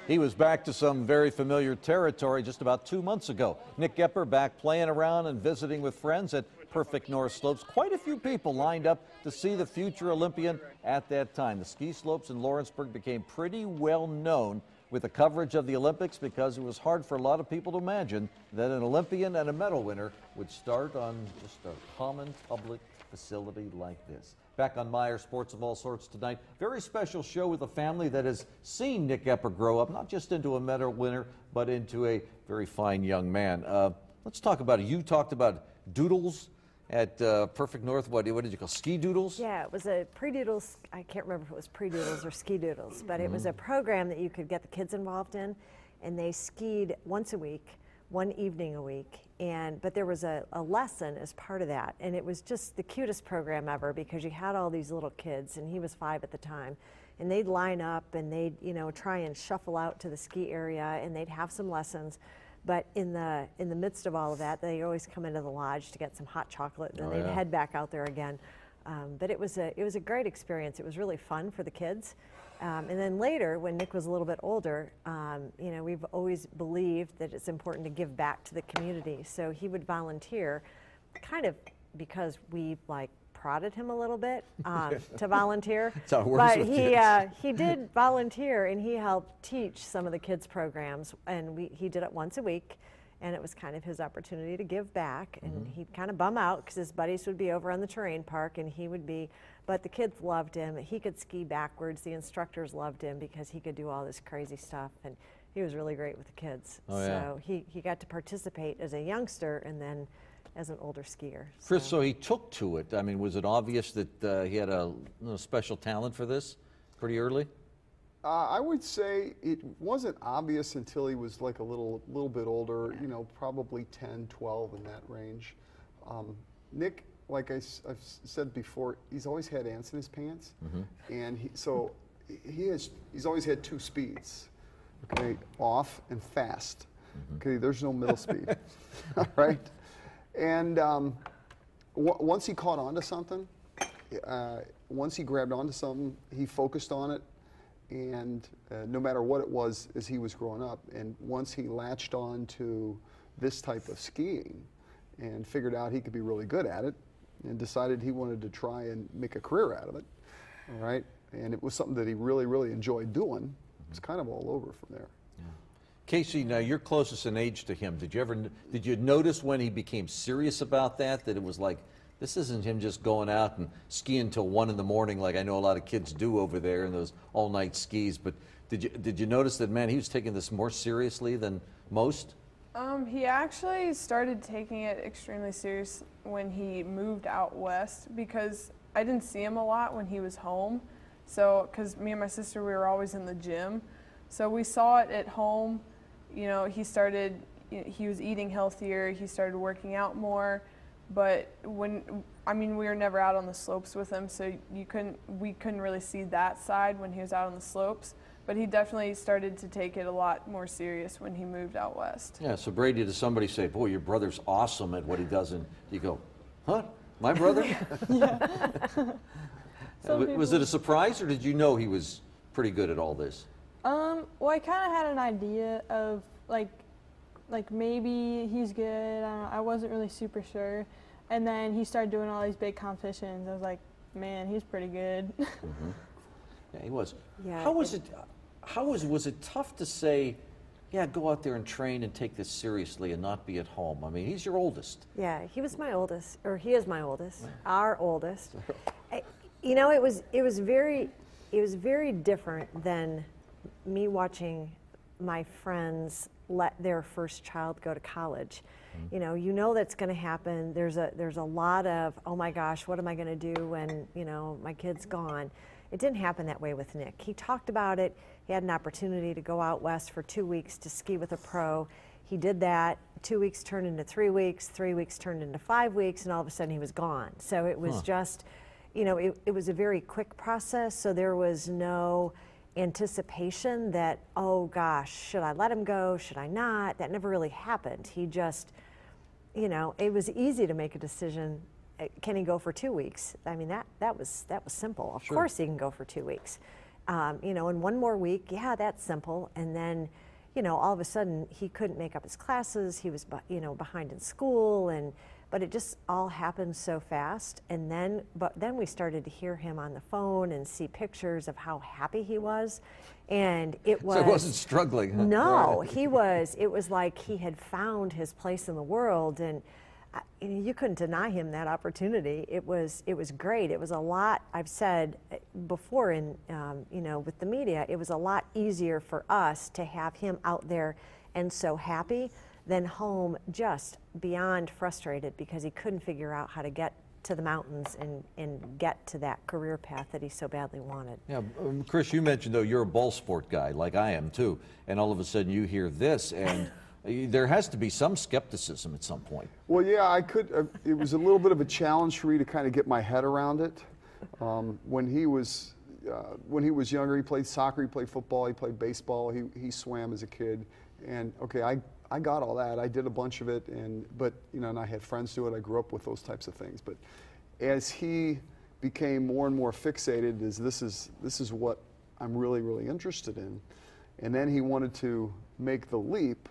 He was back to some very familiar territory just about 2 months ago. Nick Goepper back playing around and visiting with friends at Perfect North Slopes. Quite a few people lined up to see the future Olympian at that time. The ski slopes in Lawrenceburg became pretty well known with the coverage of the Olympics because it was hard for a lot of people to imagine that an Olympian and a medal winner would start on just a common public facility like this. Back on Meyer Sports of All Sorts tonight, very special show with a family that has seen Nick Goepper grow up, not just into a medal winner, but into a very fine young man. Let's talk about it. You talked about doodles at Perfect North. What did you call ski doodles? Yeah, it was a pre-doodles. I can't remember if it was pre-doodles or ski doodles, but it was a program that you could get the kids involved in, and they skied once a week, one evening a week, but there was a lesson as part of that, and it was just the cutest program ever because you had all these little kids, and he was 5 at the time, and they'd line up and they'd try and shuffle out to the ski area, and they'd have some lessons. But in the midst of all of that, they always come into the lodge to get some hot chocolate, and then they'd head back out there again. But it was a great experience. It was really fun for the kids. And then later, when Nick was a little bit older, we've always believed that it's important to give back to the community. So he would volunteer, kind of because we prodded him a little bit to volunteer. That's how it works with kids. He did volunteer, and he helped teach some of the kids' programs, and he did it once a week, and it was kind of his opportunity to give back, and he'd kind of bum out because his buddies would be over on the terrain park, and he would be, but the kids loved him. He could ski backwards. The instructors loved him because he could do all this crazy stuff, and he was really great with the kids. So he got to participate as a youngster and then as an older skier. Chris, so he took to it. I mean, was it obvious that he had a special talent for this pretty early? I would say it wasn't obvious until he was like a little bit older, probably 10, 12 in that range. Nick, like I've said before, he's always had ants in his pants, and he's always had 2 speeds, okay, off and fast. Okay, there's no middle speed, all right? And once he caught on to something, once he grabbed onto something, he focused on it, and no matter what it was as he was growing up, and once he latched on to this type of skiing and figured out he could be really good at it and decided he wanted to try and make a career out of it, all right? And it was something that he really, really enjoyed doing. It's kind of all over from there. Casey, now you're closest in age to him. Did you notice when he became serious about that it was like, this isn't him just going out and skiing till 1 in the morning like I know a lot of kids do over there in those all-night skis, but did you notice that, man, he was taking this more seriously than most? He actually started taking it extremely serious when he moved out west because I didn't see him a lot when he was home. So, because me and my sister, we were always in the gym. So we saw it at home. He was eating healthier, he started working out more, but we were never out on the slopes with him, so we couldn't really see that side when he was out on the slopes, but he definitely started to take it a lot more serious when he moved out west. Yeah, so Brady, does somebody say, boy, your brother's awesome at what he does, and you go, huh, my brother? Was it a surprise, or did you know he was pretty good at all this? Well, I kind of had an idea of like maybe he's good. I don't know. I wasn't really super sure. And then he started doing all these big competitions. I was like, man, he's pretty good. Yeah, he was. Yeah, Was it tough to say, yeah, go out there and train and take this seriously and not be at home? I mean, he's your oldest. Yeah, he was my oldest, or he is my oldest, our oldest. It was very different than me watching my friends let their first child go to college. You know that's going to happen. There's a lot of, oh my gosh, what am I going to do when my kid's gone? It didn't happen that way with Nick. He talked about it. He had an opportunity to go out west for 2 weeks to ski with a pro. He did that. 2 weeks turned into 3 weeks. 3 weeks turned into 5 weeks, and all of a sudden he was gone. So it was just, it was a very quick process. So there was no anticipation that, oh gosh, should I let him go? Should I not? That never really happened. He just, it was easy to make a decision. Can he go for 2 weeks? I mean, that was simple. Of course he can go for 2 weeks. you know, in one more week, yeah, that's simple. And then, you know, all of a sudden he couldn't make up his classes. He was, you know, behind in school, but it just all happened so fast. And then, but then we started to hear him on the phone and see pictures of how happy he was. And it was. So he wasn't struggling, huh? No, he was. It was like he had found his place in the world, and you know, you couldn't deny him that opportunity. It was great. It was a lot. I've said before in you know, with the media, it was a lot easier for us to have him out there and so happy than home just beyond frustrated because he couldn't figure out how to get to the mountains and get to that career path that he so badly wanted. Yeah, Chris, you mentioned though you're a ball sport guy like I am too, and all of a sudden you hear this and there has to be some skepticism at some point. Well, yeah, I could. It was a little bit of a challenge for me to kind of get my head around it. When he was younger, he played soccer, he played football, he played baseball, he swam as a kid, and okay, I got all that. I did a bunch of it, but you know, and I had friends do it. I grew up with those types of things. But as he became more and more fixated, as this is what I'm really, really interested in, and then he wanted to make the leap.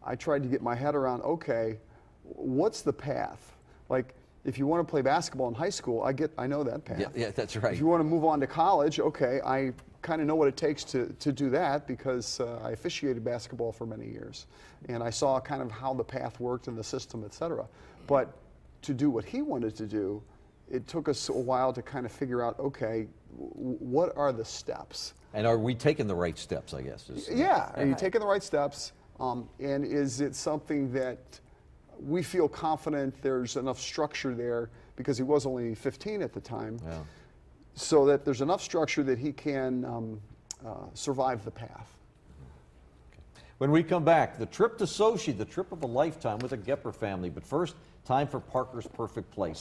I tried to get my head around, okay, what's the path? Like, if you want to play basketball in high school, I know that path. Yeah, that's right. If you want to move on to college, okay, I kind of know what it takes to do that because I officiated basketball for many years. And I saw kind of how the path worked in the system, et cetera. But to do what he wanted to do, it took us a while to kind of figure out, okay, what are the steps? And are we taking the right steps, I guess? Yeah, are you taking the right steps? And is it something that we feel confident there's enough structure there, because he was only 15 at the time, so that there's enough structure that he can survive the path. When we come back, the trip to Sochi, the trip of a lifetime with the Goepper family. But first, time for Parker's Perfect Play.